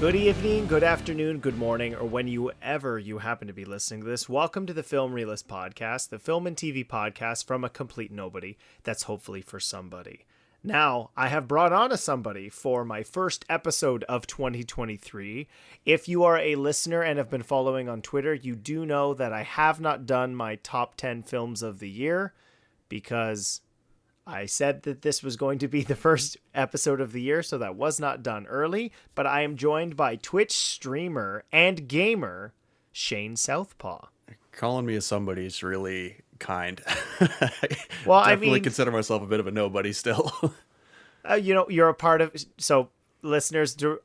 Good evening, good afternoon, good morning, or whenever you happen to be listening to this, welcome to the Film Realist Podcast, the film and TV podcast from a complete nobody that's hopefully for somebody. Now, I have brought on a somebody for my first episode of 2023. If you are a listener and have been following on Twitter, you do know that I have not done my top 10 films of the year because I said that this was going to be the first episode of the year, so that was not done early, but I am joined by Twitch streamer and gamer, Shane Southpaw. Calling me a somebody is really kind. Well, Definitely consider myself a bit of a nobody still. You're a part of, so listeners, to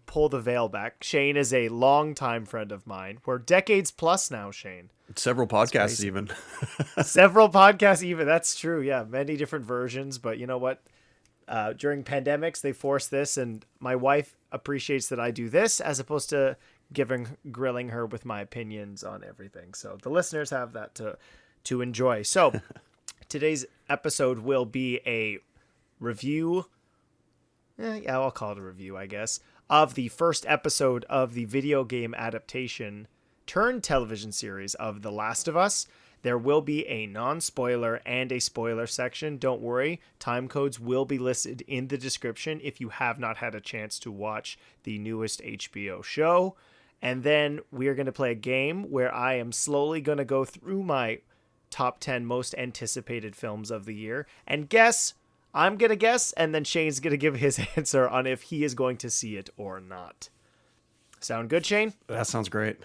pull the veil back, Shane is a longtime friend of mine. We're decades plus now, Shane. Several podcasts even. Several podcasts even. That's true. Yeah, many different versions. But you know what? During pandemics, they force this, and my wife appreciates that I do this as opposed to grilling her with my opinions on everything. So the listeners have that to enjoy. So today's episode will be a review. Yeah, I'll call it a review, I guess, of the first episode of the video game adaptation turned television series of The Last of Us. There will be a non-spoiler and a spoiler section. Don't worry, timecodes will be listed in the description if you have not had a chance to watch the newest HBO show. And then we are going to play a game where I am slowly going to go through my top 10 most anticipated films of the year and guess. I'm going to guess, and then Shane's going to give his answer on if he is going to see it or not. Sound good, Shane? That sounds great.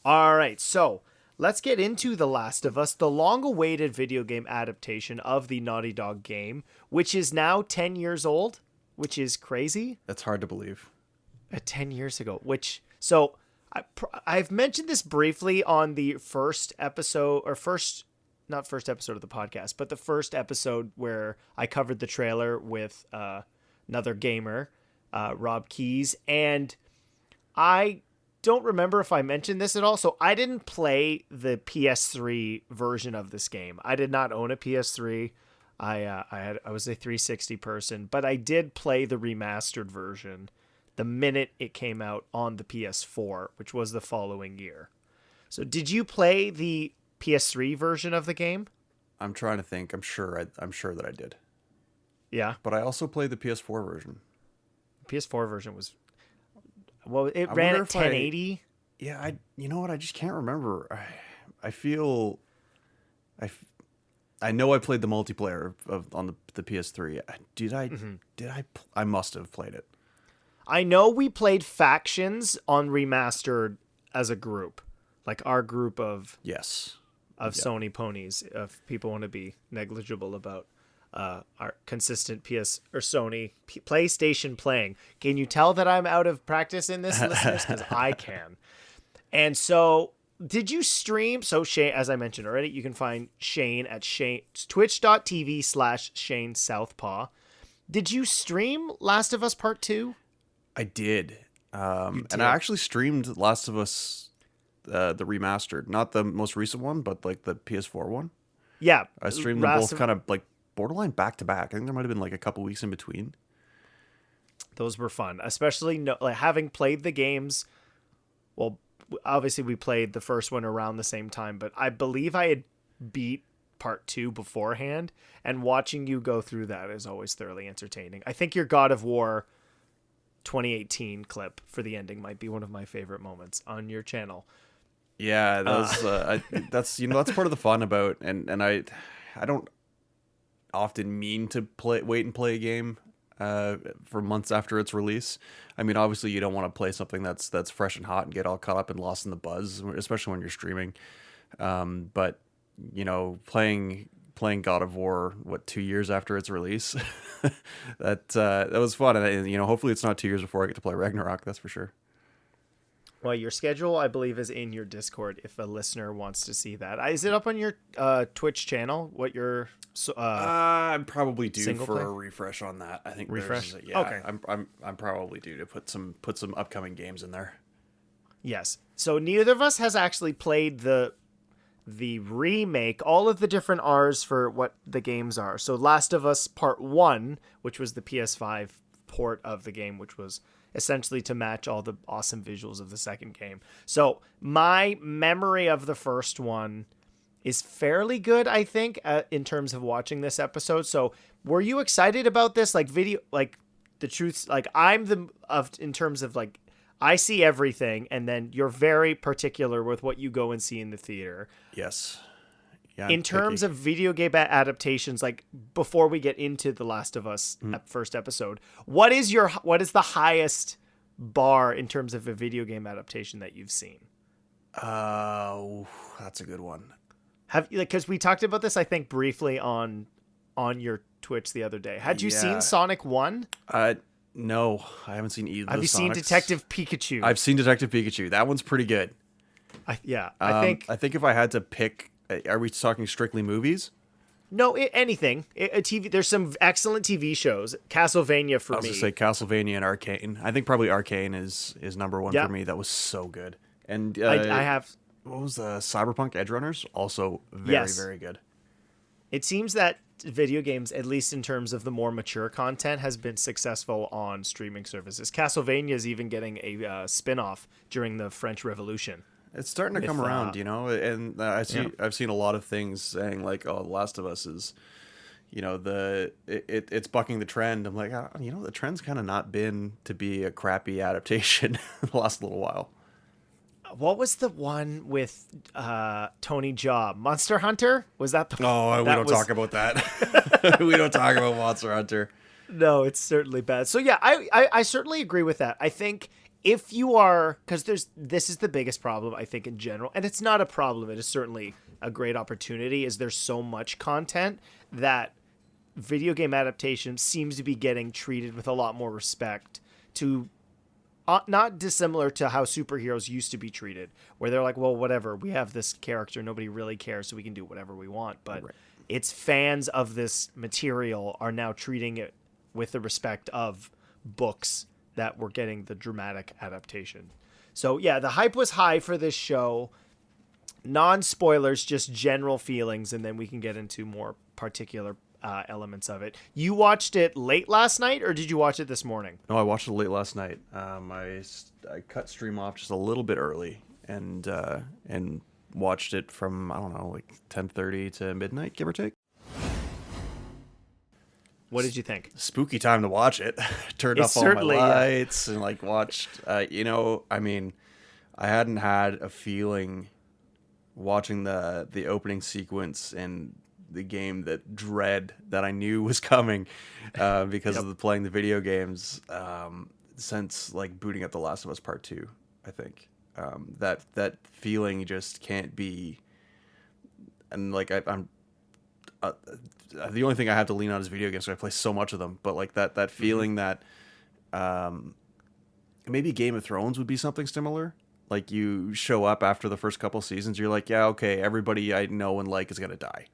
All right, so let's get into The Last of Us, the long-awaited video game adaptation of the Naughty Dog game, which is now 10 years old, which is crazy. That's hard to believe. 10 years ago, I've mentioned this briefly on the first episode, not first episode of the podcast, but the first episode where I covered the trailer with another gamer, Rob Keys, and I don't remember if I mentioned this at all. So I didn't play the PS3 version of this game. I did not own a PS3. I was a 360 person, but I did play the remastered version the minute it came out on the PS4, which was the following year. So did you play the PS3 version of the game? I'm trying to think. I'm sure that I did. Yeah. But I also played the PS4 version. The PS4 version was, well, it ran at 1080. You know what? I just can't remember. I know I played the multiplayer on the PS3. I must have played it. I know we played Factions on Remastered as a group, like our group of Sony ponies. If people want to be negligible about our consistent Sony PlayStation playing. Can you tell that I'm out of practice in this, listeners? Because I can. And so, did you stream? So Shane, as I mentioned already, you can find Shane at twitch.tv/Shane Southpaw. Did you stream Last of Us Part 2? I did. And I actually streamed Last of Us, the remastered, not the most recent one, but like the PS4 one. Yeah. I streamed them both kind of like borderline back to back. I think there might have been like a couple weeks in between. Those were fun, especially having played the games. Well, obviously we played the first one around the same time, but I believe I had beat Part 2 beforehand, and watching you go through that is always thoroughly entertaining. I think your God of War 2018 clip for the ending might be one of my favorite moments on your channel. Yeah, that's part of the fun about, and I don't often mean to wait and play a game for months after its release. I mean, obviously you don't want to play something that's fresh and hot and get all caught up and lost in the buzz, especially when you're streaming. But playing God of War 2 years after its release, that was fun, and hopefully it's not 2 years before I get to play Ragnarok. That's for sure. Well, your schedule, I believe, is in your Discord if a listener wants to see that. Is it up on your Twitch channel? What your I'm probably due for a refresh on that. I think refresh. Okay. I'm probably due to put some upcoming games in there. Yes. So neither of us has actually played the remake, all of the different R's for what the games are. So Last of Us Part 1, which was the PS5 port of the game, which was essentially to match all the awesome visuals of the second game. So my memory of the first one is fairly good, I think, in terms of watching this episode. So were you excited about this? Like video, like the truth, like in terms of like, I see everything, and then you're very particular with what you go and see in the theater. Yes. Yeah, In terms of video game adaptations, like before we get into The Last of Us first episode, what is the highest bar in terms of a video game adaptation that you've seen? That's a good one. Because we talked about this, I think, briefly on your Twitch the other day. Had you seen Sonic 1? No, I haven't seen either. Have you seen Detective Pikachu? I've seen Detective Pikachu. That one's pretty good. I think if I had to pick, are we talking strictly movies? No, anything. A TV. There's some excellent TV shows. Castlevania for me. I was gonna say Castlevania and Arcane. I think probably Arcane is number one for me. That was so good. And I have. What was the Cyberpunk Edgerunners? Also very, very good. It seems that video games, at least in terms of the more mature content, has been successful on streaming services. Castlevania is even getting a spin-off during the French Revolution. It's starting to come around, and I've seen a lot of things saying like, "Oh, The Last of Us is, it's bucking the trend." I'm like, the trend's kind of not been to be a crappy adaptation the last little while. What was the one with Tony Jaa? Monster Hunter? Was that the? Oh, we don't talk about that. We don't talk about Monster Hunter. No, it's certainly bad. So yeah, I certainly agree with that. I think if you are, because this is the biggest problem I think in general, and it's not a problem. It is certainly a great opportunity. Is there's so much content that video game adaptation seems to be getting treated with a lot more respect to. Not dissimilar to how superheroes used to be treated, where they're like, well, whatever, we have this character, nobody really cares, so we can do whatever we want. But It's fans of this material are now treating it with the respect of books that were getting the dramatic adaptation. So yeah, the hype was high for this show. Non-spoilers, just general feelings, and then we can get into more particular elements of it. You watched it late last night, or did you watch it this morning? No, I watched it late last night. I cut stream off just a little bit early and watched it from, I don't know, like 10:30 to midnight, give or take. What did you think? Spooky time to watch it. Turned off all my lights and like watched. I hadn't had a feeling watching the opening sequence and the game that dread that I knew was coming because of playing the video games since like booting up The Last of Us Part 2. I think that feeling just can't be. And like I'm the only thing I have to lean on is video games, so I play so much of them. But like that feeling that maybe Game of Thrones would be something similar. Like you show up after the first couple seasons, you're like, yeah, okay, everybody I know and like is gonna die.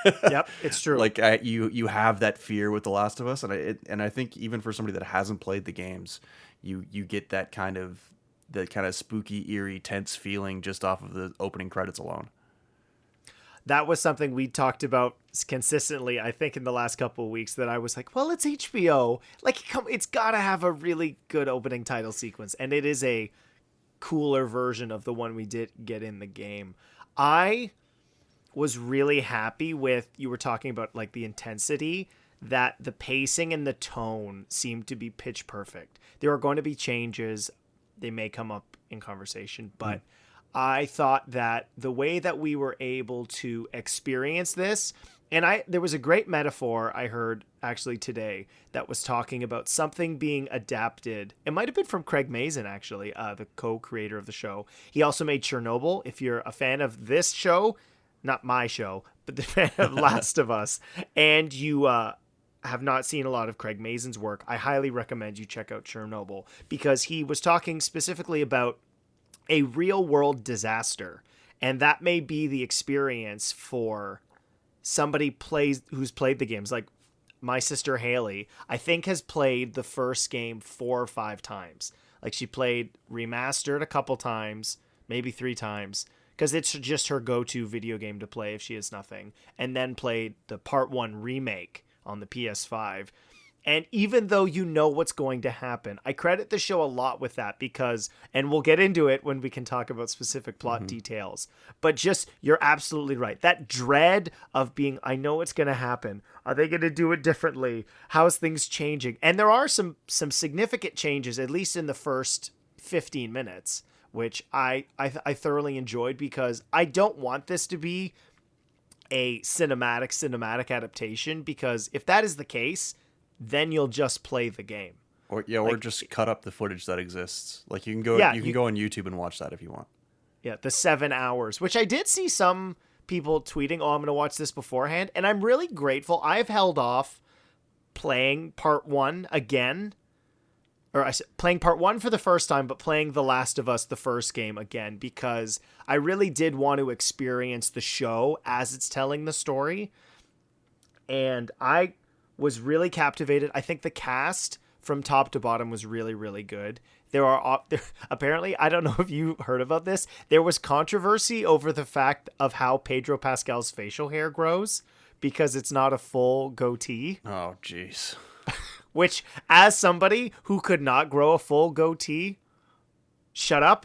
Yep, it's true. Like you have that fear with The Last of Us, and I think even for somebody that hasn't played the games, you get that kind of spooky, eerie, tense feeling just off of the opening credits alone. That was something we talked about consistently, I think, in the last couple of weeks, that I was like, well, it's HBO. Like, it's got to have a really good opening title sequence, and it is a cooler version of the one we did get in the game. I was really happy with, you were talking about like the intensity, that the pacing and the tone seemed to be pitch perfect. There are going to be changes. They may come up in conversation, but I thought that the way that we were able to experience this, and there was a great metaphor I heard actually today that was talking about something being adapted. It might have been from Craig Mazin, actually, the co-creator of the show. He also made Chernobyl. If you're a fan of this show, not my show, but the fan of Last of Us, and you have not seen a lot of Craig Mazin's work, I highly recommend you check out Chernobyl, because he was talking specifically about a real world disaster, and that may be the experience for somebody who's played the games. Like my sister Haley, I think, has played the first game 4 or 5 times. Like she played remastered a couple times, maybe 3 times, because it's just her go-to video game to play if she has nothing, and then played the Part 1 remake on the PS5. And even though you know what's going to happen, I credit the show a lot with that because, and we'll get into it when we can talk about specific plot details, but just, you're absolutely right. That dread of being, I know what's going to happen. Are they going to do it differently? How's things changing? And there are some significant changes, at least in the first 15 minutes, which I thoroughly enjoyed because I don't want this to be a cinematic adaptation, because if that is the case, then you'll just play the game. Or or just cut up the footage that exists. Like you can go go on YouTube and watch that if you want. Yeah, the 7 hours, which I did see some people tweeting, "Oh, I'm going to watch this beforehand." And I'm really grateful. I've held off playing part 1 again. Or playing part 1 for the first time, but playing The Last of Us, the first game, again, because I really did want to experience the show as it's telling the story. And I was really captivated. I think the cast from top to bottom was really, really good. There apparently, I don't know if you heard about this, there was controversy over the fact of how Pedro Pascal's facial hair grows because it's not a full goatee. Oh, jeez. Which, as somebody who could not grow a full goatee, shut up,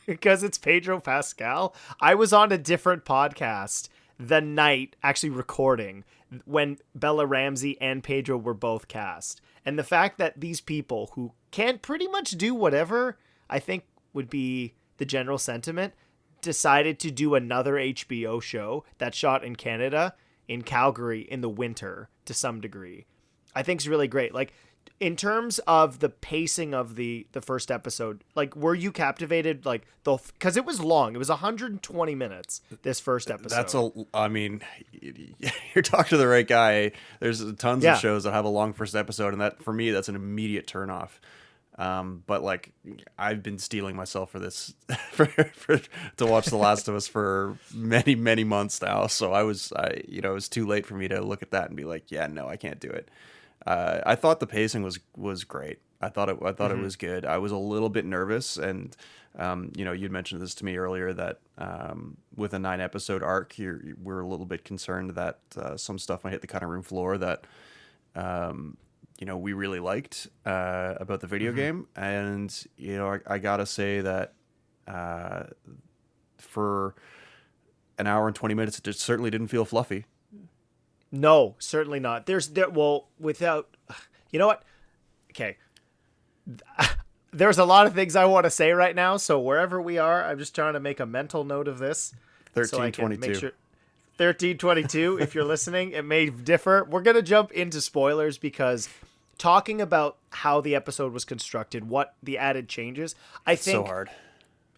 because it's Pedro Pascal. I was on a different podcast the night, actually recording, when Bella Ramsey and Pedro were both cast. And the fact that these people who can pretty much do whatever, I think would be the general sentiment, decided to do another HBO show that shot in Canada, in Calgary, in the winter, to some degree. I think is really great. Like, in terms of the pacing of the first episode, like, were you captivated? Like, because it was long. It was 120 minutes, this first episode. I mean, you're talking to the right guy. There's tons of shows that have a long first episode, and that, for me, that's an immediate turnoff. But like, I've been steeling myself for this, to watch The Last of Us for many, many months now. So it was too late for me to look at that and be like, yeah, no, I can't do it. I thought the pacing was great. I thought it was good. I was a little bit nervous, and you'd mentioned this to me earlier that with a 9-episode arc, we're a little bit concerned that some stuff might hit the cutting room floor that we really liked about the video game. And I gotta say that for an hour and 20 minutes, it just certainly didn't feel fluffy. No, certainly not. Without, you know what? Okay. There's a lot of things I want to say right now. So wherever we are, I'm just trying to make a mental note of this. 1322. So 1322. If you're listening, it may differ. We're going to jump into spoilers because talking about how the episode was constructed, what the added changes, I think so hard.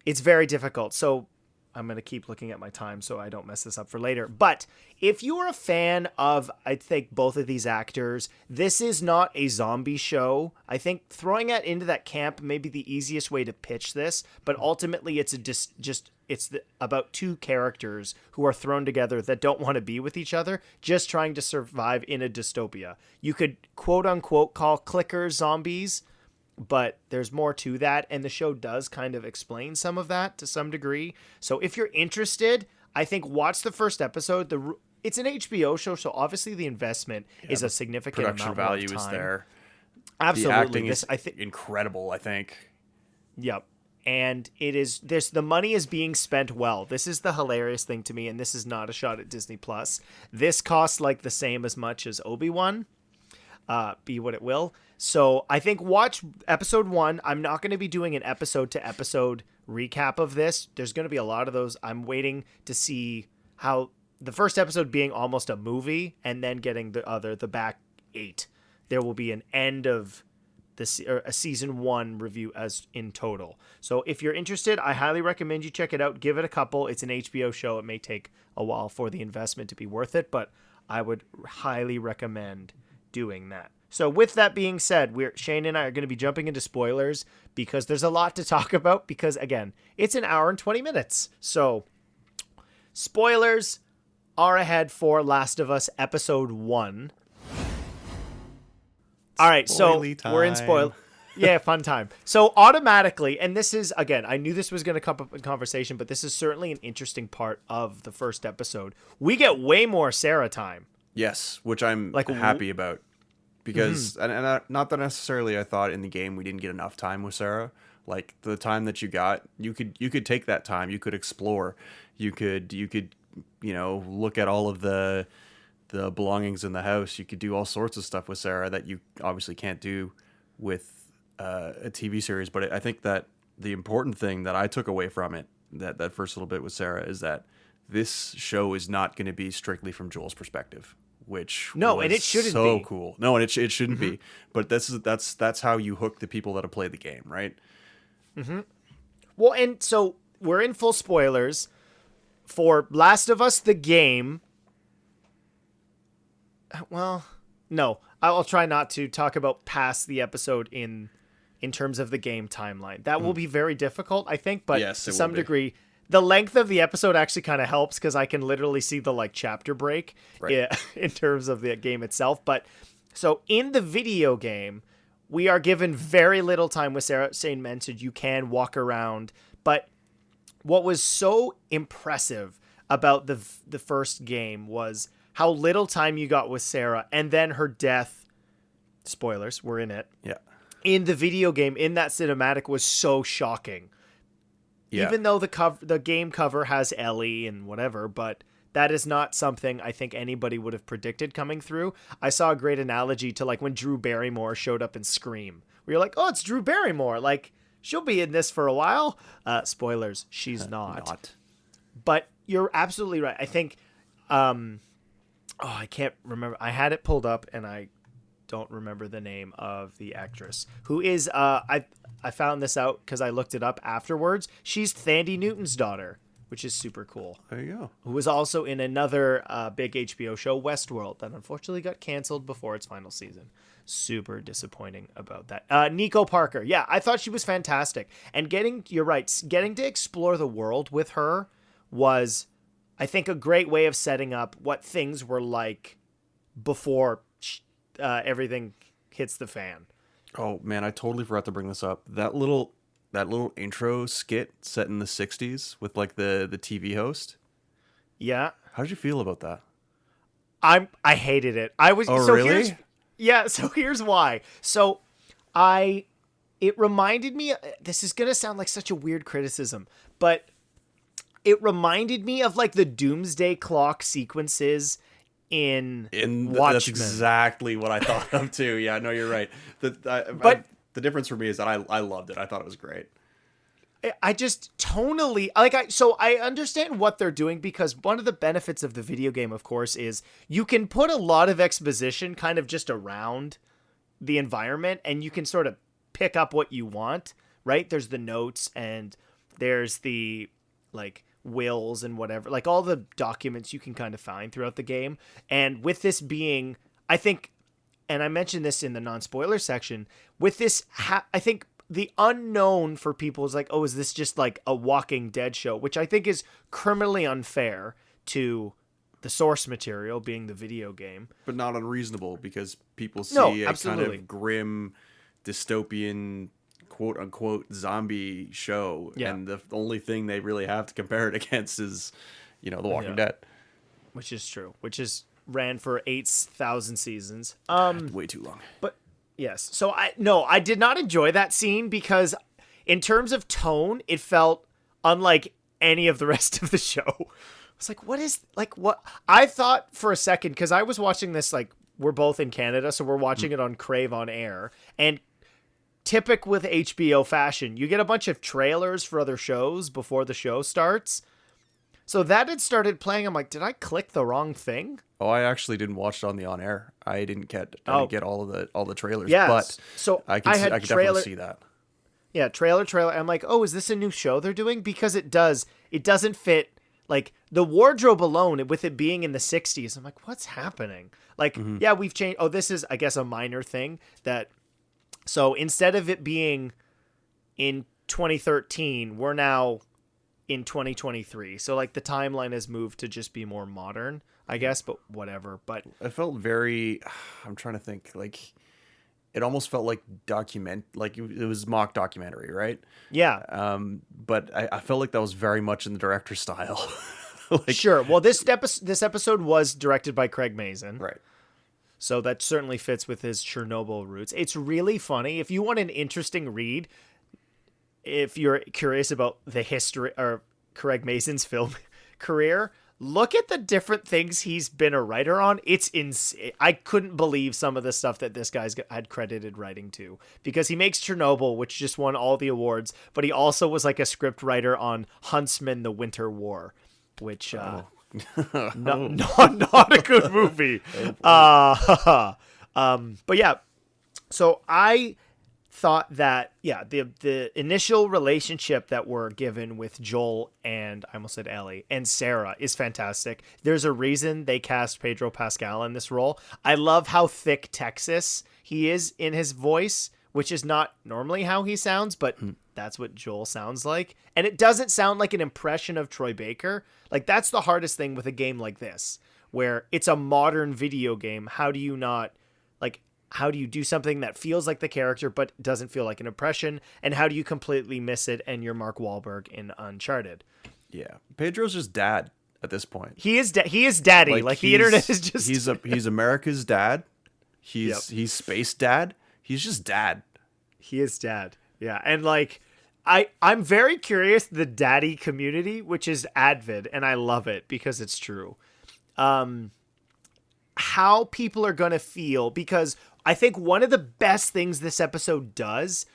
It's very difficult. So I'm going to keep looking at my time so I don't mess this up for later. But if you are a fan of, I think, both of these actors, this is not a zombie show. I think throwing it into that camp may be the easiest way to pitch this, but ultimately it's about two characters who are thrown together that don't want to be with each other, just trying to survive in a dystopia. You could quote unquote call clickers zombies, but there's more to that, and the show does kind of explain some of that to some degree. So if you're interested, I think watch the first episode. It's an HBO show, so obviously the investment is a significant production amount value of time. Is there. Absolutely. The acting is incredible, I think. Yep. And the money is being spent well. This is the hilarious thing to me, and this is not a shot at Disney Plus. This costs like the same as much as Obi-Wan. Be what it will. So I think watch episode 1. I'm not going to be doing an episode to episode recap of this. There's going to be a lot of those. I'm waiting to see how the first episode being almost a movie and then getting the back 8. There will be an end of a season 1 review as in total. So if you're interested, I highly recommend you check it out. Give it a couple. It's an HBO show. It may take a while for the investment to be worth it, but I would highly recommend doing that. So with that being said, Shane and I are going to be jumping into spoilers because there's a lot to talk about because, again, it's an hour and 20 minutes. So spoilers are ahead for Last of Us Episode 1. All right, so we're in spoil. Yeah, fun time. So automatically, and this is, again, I knew this was going to come up in conversation, but this is certainly an interesting part of the first episode. We get way more Sarah time. Yes, which I'm happy about. because not that necessarily I thought in the game we didn't get enough time with Sarah. Like the time that you got, you could take that time, you could explore, you could look at all of the belongings in the house. You could do all sorts of stuff with Sarah that you obviously can't do with a TV series. But I think that the important thing that I took away from it, that first little bit with Sarah, is that this show is not going to be strictly from Joel's perspective, which no, and it shouldn't so be. Cool. No, and it shouldn't be. But that's how you hook the people that have played the game, right? Mm-hmm. Well, and so we're in full spoilers for Last of Us the game. Well, no, I'll try not to talk about past the episode in terms of the game timeline. That will be very difficult, I think, but yes, to some degree, the length of the episode actually kind of helps because I can literally see the chapter break in terms of the game itself. But so in the video game, we are given very little time with Sarah. Shane mentioned you can walk around, but what was so impressive about the first game was how little time you got with Sarah, and then her death. Spoilers, we're in it. Yeah. In the video game, in that cinematic, was so shocking. Yeah. Even though the game cover has Ellie and whatever, but that is not something I think anybody would have predicted coming through. I saw a great analogy to when Drew Barrymore showed up in Scream, where you're like, oh, it's Drew Barrymore. She'll be in this for a while. Spoilers, she's not. But you're absolutely right. I think, I can't remember. I had it pulled up and I don't remember the name of the actress who is, I found this out because I looked it up afterwards. She's Thandie Newton's daughter, which is super cool. There you go. Who was also in another big HBO show, Westworld, that unfortunately got canceled before its final season. Super disappointing about that. Nico Parker. Yeah, I thought she was fantastic. And you're right, getting to explore the world with her was, I think, a great way of setting up what things were like before everything hits the fan. Oh man, I totally forgot to bring this up. That little intro skit set in the 60s with the TV host. Yeah. How did you feel about that? I hated it. I was so really? So here's why. So it reminded me, this is going to sound like such a weird criticism, but it reminded me of the Doomsday Clock sequences in Watchmen. That's exactly what I thought of too. Yeah, no, you're right. The difference for me is that I loved it. I thought it was great. I just tonally I understand what they're doing, because one of the benefits of the video game, of course, is you can put a lot of exposition kind of just around the environment and you can sort of pick up what you want, right? There's the notes and there's the wills and whatever, all the documents you can kind of find throughout the game. And with this being, I think, and I mentioned this in the non-spoiler section, with this, I think the unknown for people is oh, is this just a Walking Dead show? Which I think is criminally unfair to the source material, being the video game. But not unreasonable, because people see absolutely. Kind of grim, dystopian, quote-unquote zombie show, and the only thing they really have to compare it against is, The Walking Dead. Which is true. Which ran for 8,000 seasons. Way too long. But yes. So I did not enjoy that scene, because in terms of tone, it felt unlike any of the rest of the show. I was what? I thought for a second, because I was watching this, we're both in Canada, so we're watching it on Crave on air, and typical with HBO fashion, you get a bunch of trailers for other shows before the show starts. So that had started playing. I'm did I click the wrong thing? Oh, I actually didn't watch it on the on air. I didn't get all the trailers. Yeah, but so I could definitely see that. Yeah, trailer. I'm oh, is this a new show they're doing? Because it doesn't fit. The wardrobe alone, with it being in the 60s, I'm what's happening? Yeah, we've changed. Oh, this is, I guess, a minor thing that. So instead of it being in 2013, we're now in 2023. So the timeline has moved to just be more modern, I guess, but whatever. But it felt very, I'm trying to think, it almost felt like it was mock documentary, right? Yeah. But I felt like that was very much in the director's style. Sure. Well, this episode was directed by Craig Mazin. Right. So that certainly fits with his Chernobyl roots. It's really funny. If you want an interesting read, if you're curious about the history or Craig Mason's film career, look at the different things he's been a writer on. It's insane. I couldn't believe some of the stuff that this guy's had credited writing to, because he makes Chernobyl, which just won all the awards, but he also was like a script writer on Huntsman: The Winter War, which not a good movie. But yeah, so I thought that the initial relationship that we're given with Joel and I almost said Ellie and Sarah is fantastic. There's a reason they cast Pedro Pascal in this role. I love how thick Texas he is in his voice, which is not normally how he sounds, but that's what Joel sounds like. And it doesn't sound like an impression of Troy Baker. Like, that's the hardest thing with a game like this, where it's a modern video game. How do you do something that feels like the character but doesn't feel like an impression? And how do you completely miss it and you're Mark Wahlberg in Uncharted? Yeah. Pedro's just dad at this point. He is daddy. Like the internet is just... He's America's dad. He's space dad. He's just dad. He is dad. Yeah. And like, I'm very curious, the daddy community, which is Advid, and I love it because it's true. How people are going to feel, because I think one of the best things this episode does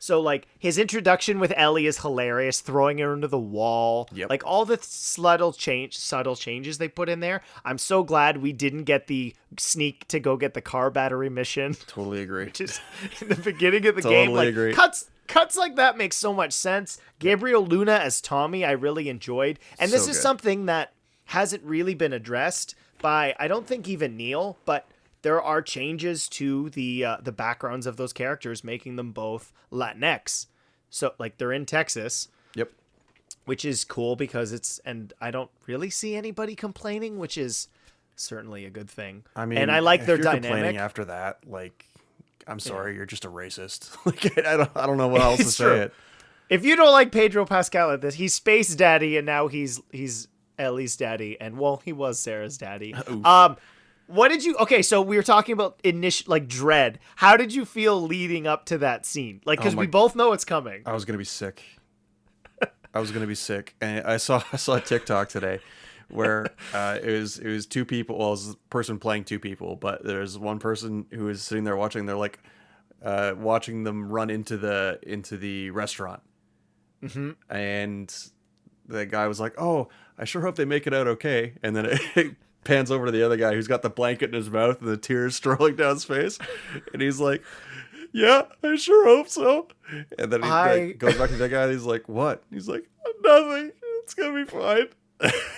like his introduction with Ellie is hilarious, throwing her into the wall. Yep. Like all the subtle changes they put in there. I'm so glad we didn't get the sneak to go get the car battery mission. Totally agree. Which is in the beginning of the totally game. Like agree. Cuts like that make so much sense. Gabriel Luna as Tommy, I really enjoyed. And this is something that hasn't really been addressed by, I don't think, even Neil, but there are changes to the backgrounds of those characters, making them both Latinx. So like they're in Texas. Yep. Which is cool because and I don't really see anybody complaining, which is certainly a good thing. I mean, and I like their you're dynamic. Complaining after that, like, I'm sorry, you're just a racist. Like, I don't know what else to say it. If you don't like Pedro Pascal at this, he's Space Daddy, and now he's Ellie's daddy, and well, he was Sarah's daddy. What did you... Okay, so we were talking about dread. How did you feel leading up to that scene? Like, because we both know it's coming. I was gonna be sick. And I saw a TikTok today where it was two people. Well, it was a person playing two people, but there's one person who was sitting there watching. They're like watching them run into the restaurant, and the guy was like, "Oh, I sure hope they make it out okay." And then it pans over to the other guy who's got the blanket in his mouth and the tears strolling down his face, and he's like, "Yeah, I sure hope so." And then he goes back to the guy and he's like, "What?" He's like, "Nothing. It's gonna be fine."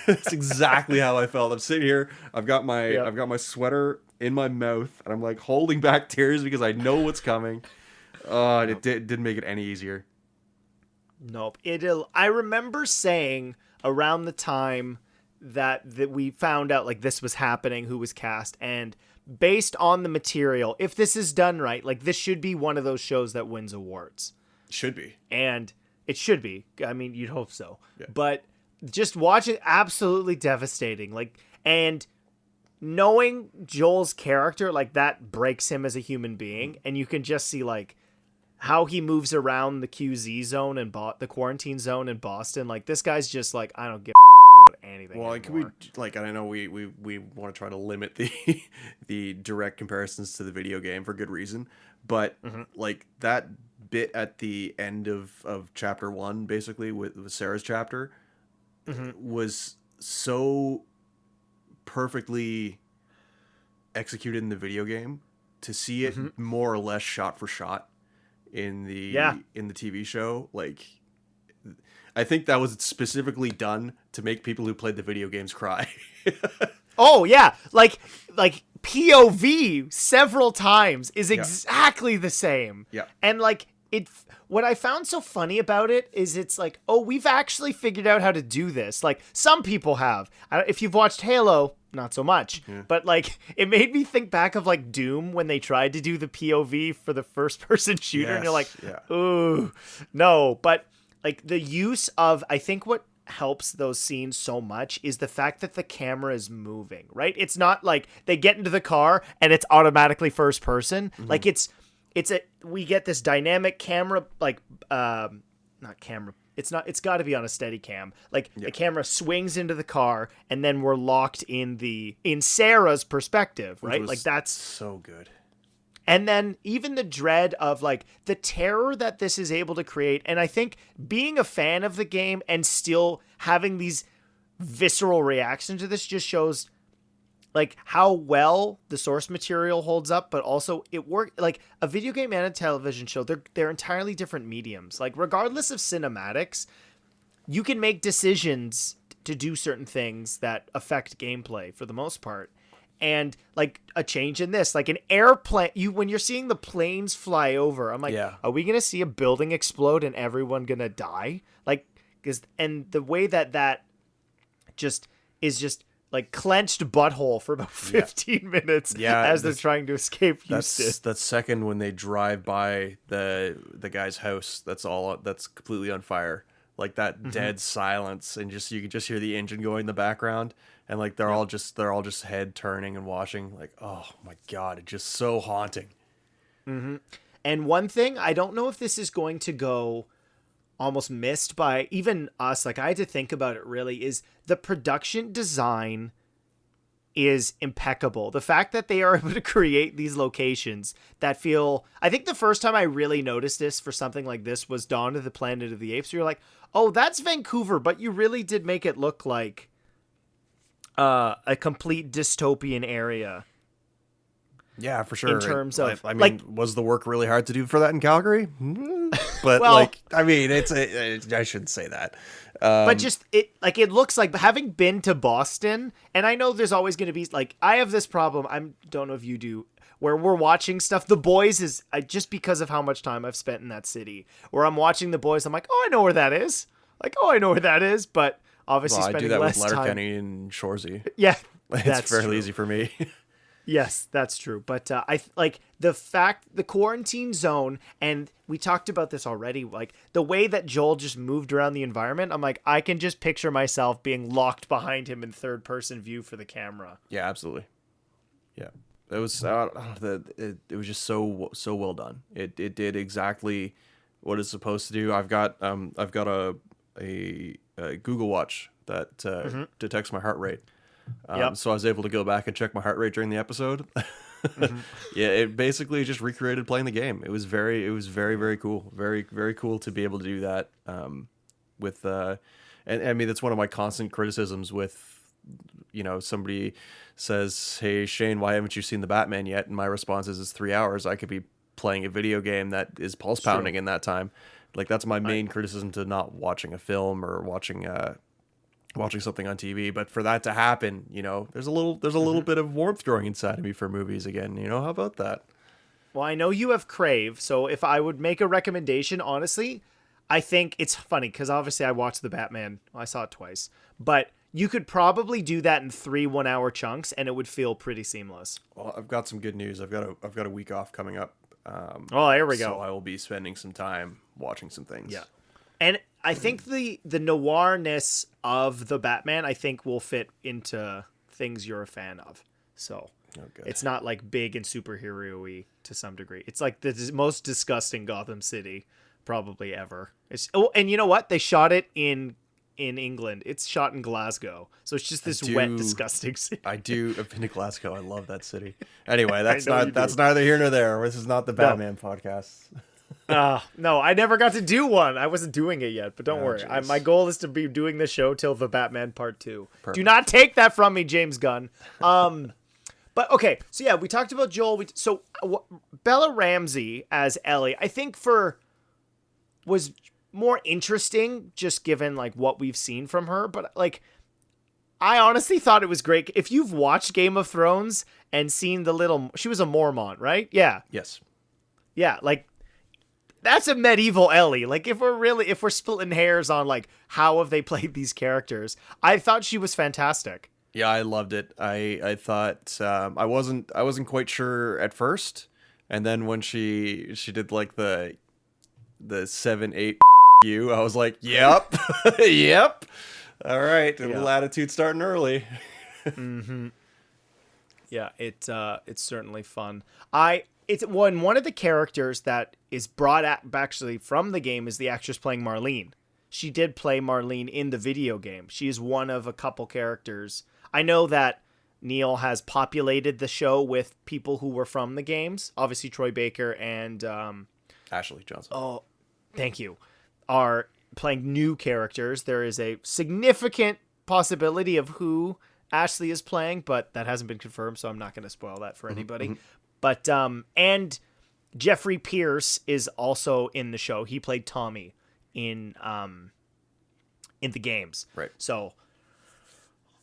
That's exactly how I felt. I'm sitting here. I've got my sweater in my mouth, and I'm like holding back tears because I know what's coming. It didn't make it any easier. Nope. I remember saying around the time that we found out like this was happening, who was cast, and based on the material, if this is done right, like this should be one of those shows that wins awards. Should be. And it should be. I mean, you'd hope so. Yeah. But just watch it, absolutely devastating. Like, and knowing Joel's character, like that breaks him as a human being, and you can just see like how he moves around the QZ zone and the quarantine zone in Boston. Like this guy's just like, I don't give about anything. Well, anymore. can we I know we want to try to limit the direct comparisons to the video game for good reason, but like that bit at the end of chapter 1, basically with Sarah's chapter, was so perfectly executed in the video game. To see it more or less shot for shot in the TV show, like I think that was specifically done to make people who played the video games cry. Oh yeah, like POV several times is exactly the same. Yeah, and like what I found so funny about it is it's like, oh, we've actually figured out how to do this. Like some people have. If you've watched Halo, not so much. Yeah. But like it made me think back of like Doom when they tried to do the POV for the first person shooter, and you're like, ooh, no. But like the use of, I think what helps those scenes so much is the fact that the camera is moving, right? It's not like they get into the car and it's automatically first person. Like we get this dynamic camera, like not camera. It's got to be on a steady cam. Like the camera swings into the car and then we're locked in Sarah's perspective, right? Like that's so good. And then even the dread of like the terror that this is able to create. And I think being a fan of the game and still having these visceral reactions to this just shows like how well the source material holds up, but also it worked like a video game and a television show. They're entirely different mediums. Like regardless of cinematics, you can make decisions to do certain things that affect gameplay for the most part. And like a change in this, like an airplane, when you're seeing the planes fly over, I'm like, Are we going to see a building explode and everyone going to die? Like, and the way that just is just like clenched butthole for about 15 minutes as they're trying to escape Houston. That second when they drive by the guy's house, that's completely on fire. Like that dead silence, and you can just hear the engine going in the background, and like they're all just head turning and washing. Like, oh my god, it's just so haunting. And one thing, I don't know if this is going to go almost missed by even us. Like I had to think about it really. Is the production design is impeccable. The fact that they are able to create these locations that feel, I think the first time I really noticed this for something like this was Dawn of the Planet of the Apes. You're like, oh, that's Vancouver, but you really did make it look like a complete dystopian area. Yeah, for sure. In terms of, I mean, like, was the work really hard to do for that in Calgary? But well, I mean, I shouldn't say that. But just it looks like, having been to Boston, and I know there's always going to be like, I have this problem. Don't know if you do, where we're watching stuff. The Boys is just because of how much time I've spent in that city, where I'm watching The Boys. I'm like, oh, I know where that is. Like, oh, I know where that is. But obviously, I spending do that less with time. Letterkenny and Shoresy. Yeah, it's fairly easy for me. Yes, that's true. But I like the quarantine zone, and we talked about this already, like the way that Joel just moved around the environment. I'm like, I can just picture myself being locked behind him in third person view for the camera. Yeah, absolutely. Yeah, it was it was just so well done. It did exactly what it's supposed to do. I've got a Google Watch that detects my heart rate. So I was able to go back and check my heart rate during the episode. Yeah, it basically just recreated playing the game. It was very, very cool. Very, very cool to be able to do that. And I mean, that's one of my constant criticisms with, somebody says, hey, Shane, why haven't you seen the Batman yet? And my response is, it's 3 hours. I could be playing a video game that is pulse pounding in that time. Like, that's my main criticism to not watching a film or watching something on TV. But for that to happen, there's a little bit of warmth growing inside of me for movies again. How about that? Well, I know you have Crave, so if I would make a recommendation, honestly, I think it's funny because obviously I watched the Batman. Well, I saw it twice, but you could probably do that in 3 1-hour chunks, and it would feel pretty seamless. Well, I've got some good news. I've got a week off coming up. There we go. So I will be spending some time watching some things. Yeah, and I think the noirness of the Batman, I think, will fit into things you're a fan of. So it's not like big and superhero-y to some degree. It's like the most disgusting Gotham City probably ever. And you know what? They shot it in England. It's shot in Glasgow. So it's just this wet, disgusting city. I've been to Glasgow. I love that city. Anyway, that's neither here nor there. This is not the Batman podcast. No, I never got to do one. I wasn't doing it yet, but don't worry. My goal is to be doing the show till the Batman Part 2. Perfect. Do not take that from me, James Gunn. But okay, so yeah, we talked about Joel. Bella Ramsey as Ellie, I think was more interesting just given like what we've seen from her, but like I honestly thought it was great. If you've watched Game of Thrones and seen she was a Mormont, right? Yeah. Yes. Yeah, like that's a medieval Ellie. Like if we're splitting hairs on like how have they played these characters, I thought she was fantastic. Yeah, I loved it. I thought I wasn't quite sure at first, and then when she did like the 7-8 you, I was like, yep, yep. All right, a little attitude starting early. Yeah, it's certainly fun. It's one of the characters that is brought actually from the game is the actress playing Marlene. She did play Marlene in the video game. She is one of a couple characters. I know that Neil has populated the show with people who were from the games. Obviously, Troy Baker and Ashley Johnson. Oh, thank you. Are playing new characters. There is a significant possibility of who Ashley is playing, but that hasn't been confirmed, so I'm not going to spoil that for anybody. But and Jeffrey Pierce is also in the show. He played Tommy in the games. Right. So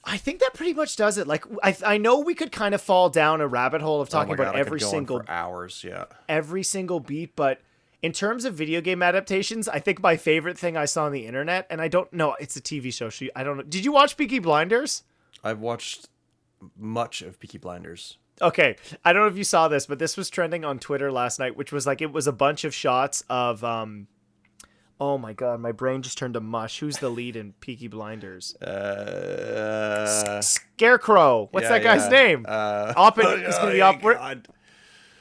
I think that pretty much does it. Like I know we could kind of fall down a rabbit hole of talking about every single for hours, every single beat, but in terms of video game adaptations, I think my favorite thing I saw on the internet, and I don't know, it's a TV show. I don't know. Did you watch Peaky Blinders? I've watched much of Peaky Blinders. Okay, I don't know if you saw this, but this was trending on Twitter last night, which was like, it was a bunch of shots of, oh my god, my brain just turned to mush. Who's the lead in Peaky Blinders? Scarecrow. What's that guy's name? It's gonna be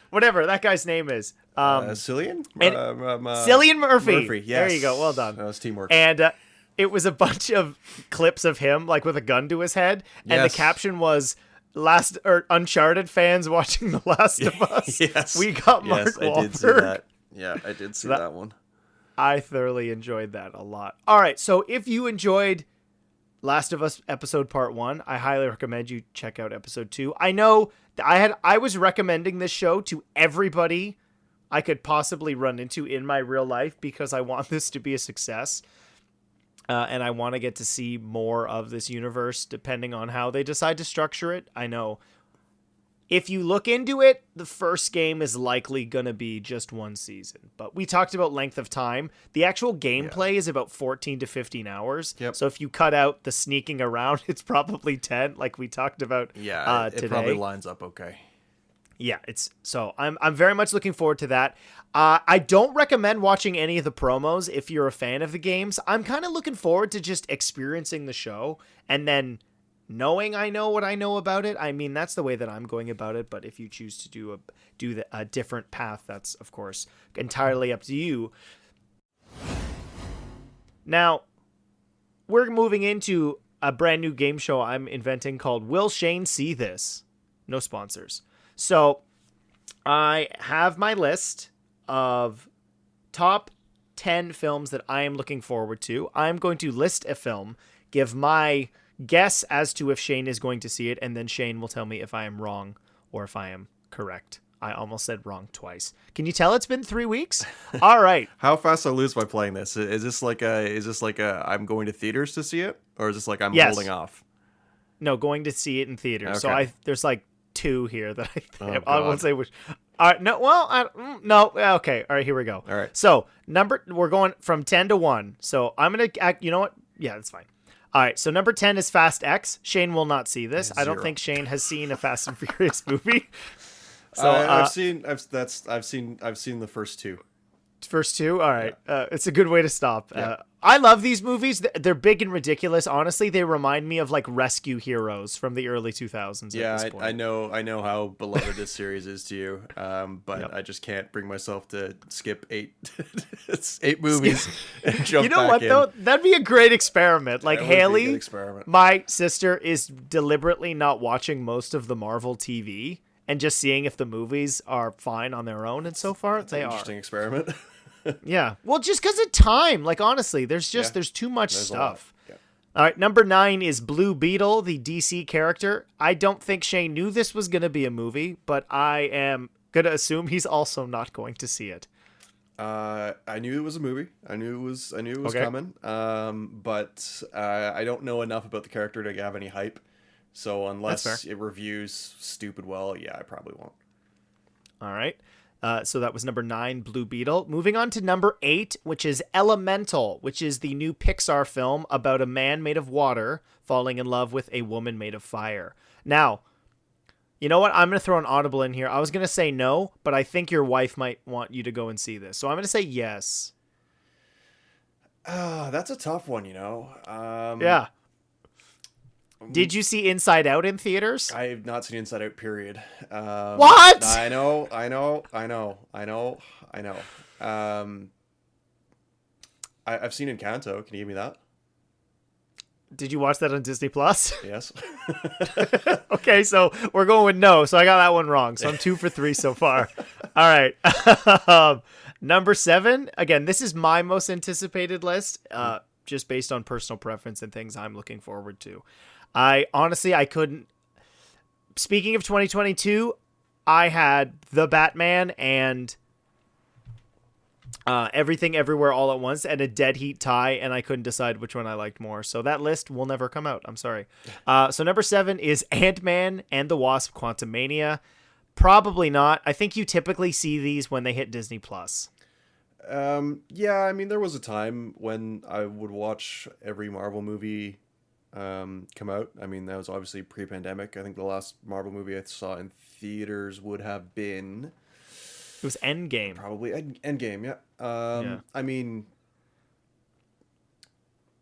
whatever that guy's name is. Cillian? Cillian Murphy. Yes. There you go. Well done. That was teamwork. And it was a bunch of clips of him like with a gun to his head, and the caption was Uncharted fans watching The Last of Us. Yes. We got Mark Wahlberg. I did see that. Yeah, I did see that one. I thoroughly enjoyed that a lot. All right, so if you enjoyed Last of Us episode part 1, I highly recommend you check out episode 2. I know that I was recommending this show to everybody I could possibly run into in my real life because I want this to be a success. And I want to get to see more of this universe depending on how they decide to structure it. I know if you look into it, the first game is likely going to be just one season. But we talked about length of time. The actual gameplay is about 14 to 15 hours. Yep. So if you cut out the sneaking around, it's probably 10, like we talked about today. It probably lines up okay. Yeah, I'm very much looking forward to that. I don't recommend watching any of the promos if you're a fan of the games. I'm kind of looking forward to just experiencing the show and then knowing I know what I know about it. I mean, that's the way that I'm going about it. But if you choose to do a different path, that's of course entirely up to you. Now, we're moving into a brand new game show I'm inventing called Will Shane See This? No sponsors. So I have my list of top 10 films that I am looking forward to. I'm going to list a film, give my guess as to if Shane is going to see it, and then Shane will tell me if I am wrong or if I am correct. I almost said wrong twice. Can you tell it's been 3 weeks? All right. How fast I lose by playing this? Is this like a I'm going to theaters to see it, or is this like I'm holding off? No, going to see it in theaters. Okay. So there's like 2 here that I won't say which. All right, no. Okay, all right, here we go. All right. So we're going from 10 to 1. So I'm gonna act. You know what? Yeah, that's fine. All right. So number 10 is Fast X. Shane will not see this. 0. I don't think Shane has seen a Fast and Furious movie. So I've seen the first 2. First 2? All right. Yeah. It's a good way to stop. Yeah. I love these movies. They're big and ridiculous. Honestly, they remind me of like rescue heroes from the early 2000s. Yeah, at this point. I know how beloved this series is to you. But Yep. I just can't bring myself to skip 8 movies and jump You know back what in. though? That'd be a great experiment. Like That would be a good Haley, experiment. my sister, is deliberately not watching most of the Marvel TV and just seeing if the movies are fine on their own. And so far, they are. Interesting experiment. Yeah. Well, just because of time. Like honestly, there's too much stuff. Yeah. All right, number 9 is Blue Beetle, the DC character. I don't think Shane knew this was going to be a movie, but I am going to assume he's also not going to see it. I knew it was a movie. I knew it was Okay. coming. But I don't know enough about the character to have any hype. So unless it reviews stupid well, yeah, I probably won't. All right. So that was number 9, Blue Beetle. Moving on to number 8, which is Elemental, which is the new Pixar film about a man made of water falling in love with a woman made of fire. Now, you know what? I'm going to throw an audible in here. I was going to say no, but I think your wife might want you to go and see this. So I'm going to say yes. That's a tough one, you know. Yeah. Did you see Inside Out in theaters? I have not seen Inside Out, period. What? I know. I've seen Encanto. Can you give me that? Did you watch that on Disney Plus? Yes. Okay, so we're going with no. So I got that one wrong. So I'm 2 for 3 so far. All right. Number 7. Again, this is my most anticipated list, just based on personal preference and things I'm looking forward to. I couldn't. Speaking of 2022, I had The Batman and Everything Everywhere All at Once and a dead heat tie, and I couldn't decide which one I liked more. So that list will never come out. I'm sorry. So number 7 is Ant-Man and the Wasp: Quantumania. Probably not. I think you typically see these when they hit Disney Plus. Yeah, I mean, there was a time when I would watch every Marvel movie come out. I mean, that was obviously pre-pandemic. I think the last Marvel movie I saw in theaters would have been... It was Endgame. Probably Endgame, yeah. Yeah. I mean,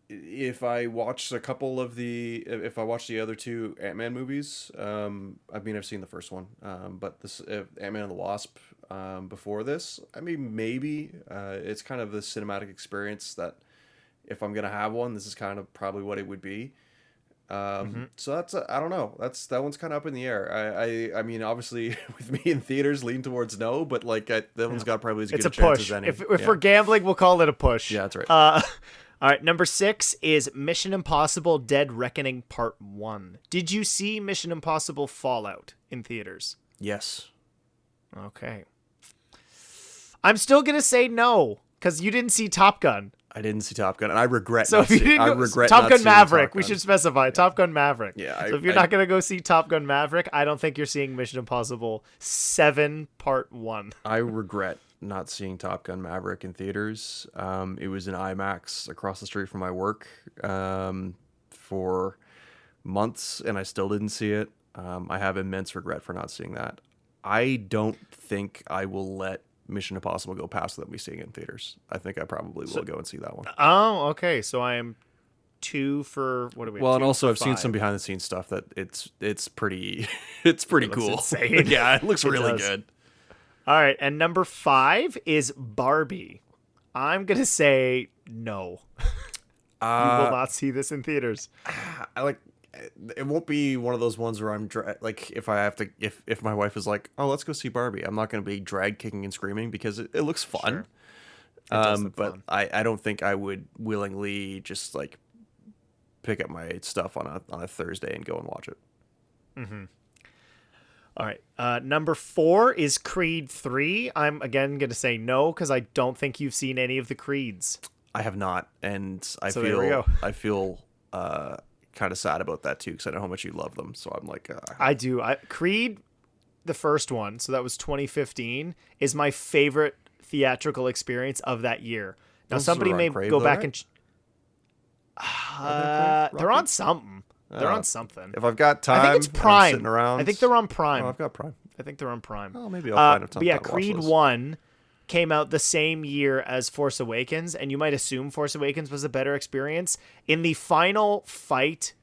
if I watched if I watched the other two Ant-Man movies, I've seen the first one, but this Ant-Man and the Wasp, before this, I mean, maybe it's kind of the cinematic experience that if I'm gonna have one, this is kind of probably what it would be. So that's I don't know. That one's kind of up in the air. I mean, obviously with me in theaters, lean towards no, but like that one's got probably as good a chance as any. If we're gambling, we'll call it a push. Yeah, that's right. All right, number 6 is Mission Impossible: Dead Reckoning Part 1. Did you see Mission Impossible Fallout in theaters? Yes. Okay. I'm still gonna say no because you didn't see Top Gun. I didn't see Top Gun, and I regret. So if you didn't Top Gun Maverick, we should specify Top Gun Maverick. Yeah. So if you're not gonna go see Top Gun Maverick, I don't think you're seeing Mission Impossible 7 Part 1. I regret not seeing Top Gun Maverick in theaters. It was in IMAX across the street from my work for months, and I still didn't see it. I have immense regret for not seeing that. I don't think I will let Mission Impossible go past without me seeing it in theaters. I think I probably will go and see that one. Oh, okay. So I am 2 for what are we? Well, and also I've 5. seen some behind the scenes stuff that it's pretty it's pretty cool. Insane. Yeah, it looks really good. All right, and number 5 is Barbie. I'm gonna say no. You will not see this in theaters. It won't be one of those ones where I'm like if my wife is like, oh, let's go see Barbie, I'm not going to be drag kicking and screaming because it looks fun. Sure. It does look but fun. I don't think I would willingly just like pick up my stuff on a Thursday and go and watch it. Mm-hmm. All right. Number 4 is Creed 3. I'm again going to say no because I don't think you've seen any of the Creeds. I have not, and There we go. I feel kind of sad about that too because I know how much you love them. So I'm like, I do. Creed, the first one, so that was 2015, is my favorite theatrical experience of that year. Now somebody may go back and they're on something. They're on something. If I've got time, I think it's Prime. sitting around. I think they're on Prime. Oh, I've got Prime. I think they're on Prime. Oh, maybe I'll find it. But yeah, Creed 1 came out the same year as Force Awakens, and you might assume Force Awakens was a better experience. In the final fight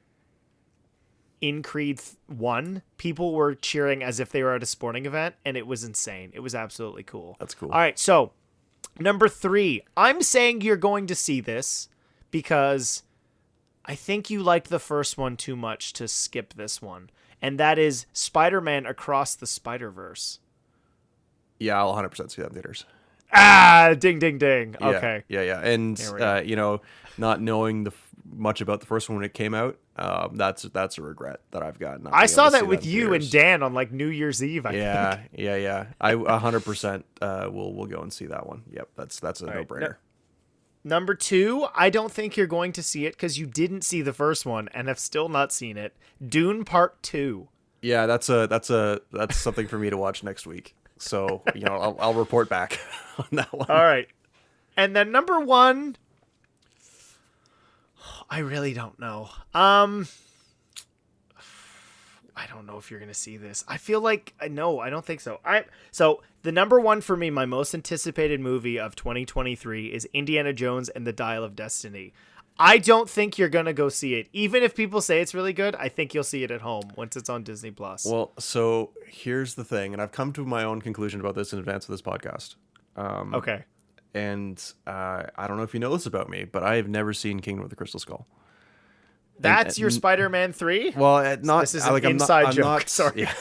in Creed 1, people were cheering as if they were at a sporting event, and it was insane. It was absolutely cool. That's cool. All right, so number 3. I'm saying you're going to see this because I think you liked the first one too much to skip this one, and that is Spider-Man Across the Spider-Verse. Yeah, I'll 100% see that in theaters. Ding, ding, ding. Yeah, Okay. Yeah. And, not knowing much about the first one when it came out, that's a regret that I've got. I saw that with you and Dan on like New Year's Eve. Yeah. I 100% will go and see that one. Yep, that's a no-brainer. Number 2, I don't think you're going to see it because you didn't see the first one and have still not seen it. Dune Part 2. Yeah, that's something for me to watch next week. So I'll report back on that one. All right, and then number 1, I really don't know. I don't know if you're going to see this. I feel like no, I don't think so. So the number 1 for me, my most anticipated movie of 2023 is Indiana Jones and the Dial of Destiny. I don't think you're gonna go see it. Even if people say it's really good, I think you'll see it at home once it's on Disney Plus. Well, so here's the thing, and I've come to my own conclusion about this in advance of this podcast. Okay. And I don't know if you know this about me, but I have never seen Kingdom of the Crystal Skull. That's your Spider-Man 3? Well, not This is an inside joke. Sorry. Yeah.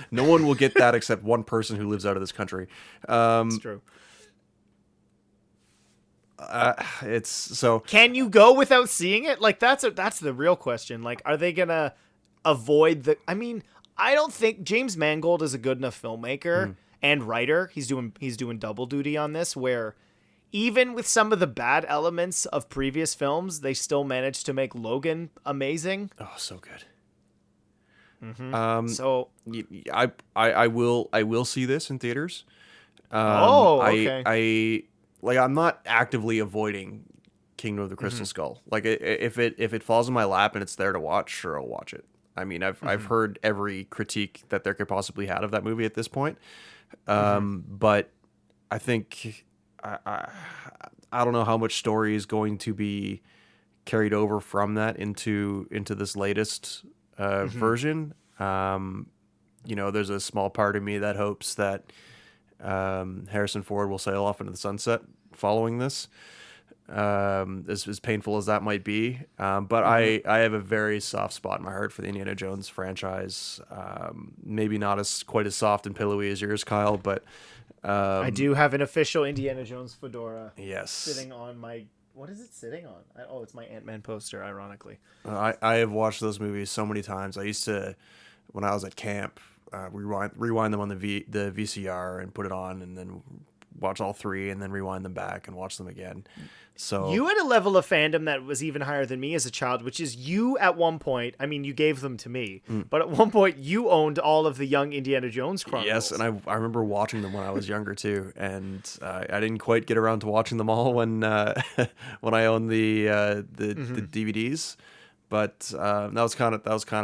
No one will get that except one person who lives out of this country. It's true. It's so. Can you go without seeing it? Like that's the real question. Like, are they gonna avoid the? I mean, I don't think James Mangold is a good enough filmmaker and writer. He's doing double duty on this, where even with some of the bad elements of previous films, they still managed to make Logan amazing. Oh, so good. So I will see this in theaters. Okay. I'm not actively avoiding Kingdom of the Crystal Skull. Like if it falls in my lap and it's there to watch, sure, I'll watch it. I mean, I've heard every critique that there could possibly have of that movie at this point. But I think I don't know how much story is going to be carried over from that into this latest version. There's a small part of me that hopes that Harrison Ford will sail off into the sunset following this, as painful as that might be. But I have a very soft spot in my heart for the Indiana Jones franchise. Maybe not quite as soft and pillowy as yours, Kyle, but I do have an official Indiana Jones fedora. Yes, sitting on my. What is it sitting on? It's my Ant-Man poster, ironically. I have watched those movies so many times. I used to, when I was at camp, rewind them on the VCR and put it on, and then watch all three, and then rewind them back and watch them again. So you had a level of fandom that was even higher than me as a child, which is you at one point. I mean, you gave them to me, but at one point you owned all of the Young Indiana Jones Chronicles. Yes, and I remember watching them when I was younger too, and I didn't quite get around to watching them all when when I owned the DVDs. But that was kind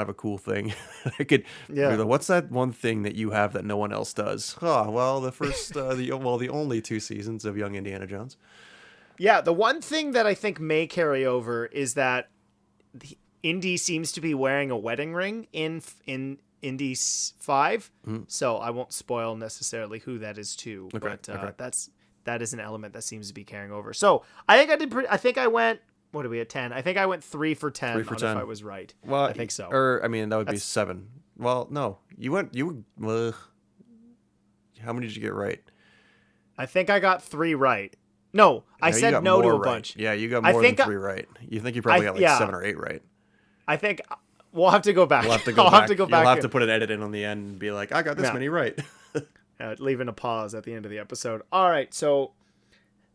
of a cool thing. I could, what's that one thing that you have that no one else does? Oh, well, the first, the only 2 seasons of Young Indiana Jones. Yeah, the one thing that I think may carry over is that Indy seems to be wearing a wedding ring in Indy 5. So I won't spoil necessarily who that is to, but that is an element that seems to be carrying over. So I think I went. What are we at 10? I think I went 3 for 10. 3 for 10. If I was right. Well, I think so. Or that would be 7. Well, no, how many did you get right? I think I got 3 right. No, I said no to a bunch. Yeah, you got more than 3 right. You think you probably got 7 or 8 right. I think we'll have to go back. We'll have to go back. You'll have to put an edit in on the end and be like, I got this many right. Leaving a pause at the end of the episode. All right, so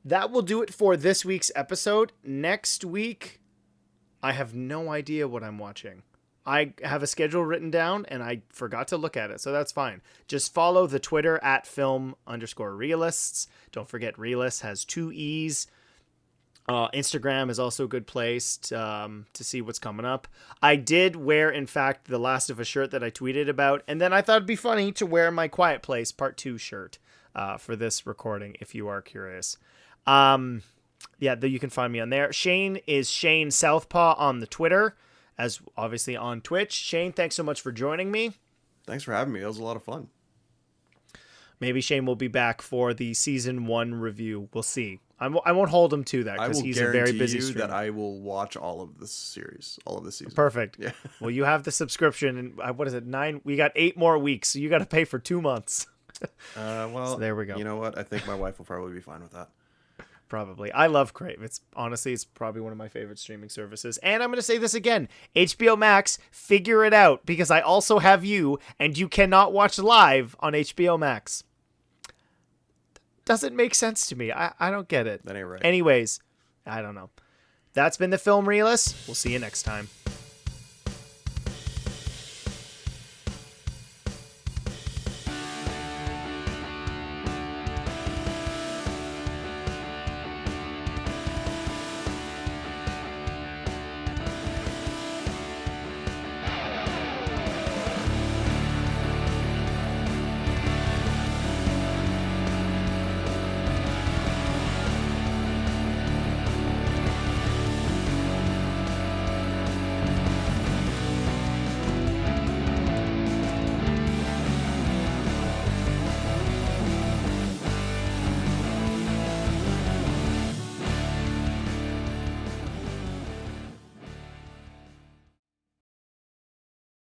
that will do it for this week's episode. Next week, I have no idea what I'm watching. I have a schedule written down, and I forgot to look at it, so that's fine. Just follow the Twitter at film_realists. Don't forget, realist has 2 E's. Instagram is also a good place to see what's coming up. I did wear, in fact, the Last of Us shirt that I tweeted about, and then I thought it'd be funny to wear my Quiet Place Part 2 shirt for this recording, if you are curious. You can find me on there. Shane is Shane Southpaw on the Twitter, as obviously on Twitch. Shane, thanks so much for joining me. Thanks for having me. That was a lot of fun. Maybe Shane will be back for the season 1 review. We'll see. I won't hold him to that because he's a very busy streamer. That I will watch all of this series, all of this season. Perfect. Yeah. Well, you have the subscription, and what is it? 9? We got 8 more weeks, so you got to pay for 2 months. So there we go. You know what? I think my wife will probably be fine with that. Probably. I love Crave. It's probably one of my favorite streaming services. And I'm going to say this again. HBO Max, figure it out, because I also have you, and you cannot watch live on HBO Max. Doesn't make sense to me. I don't get it. That ain't right. Anyways, I don't know. That's been the Film Realist. We'll see you next time.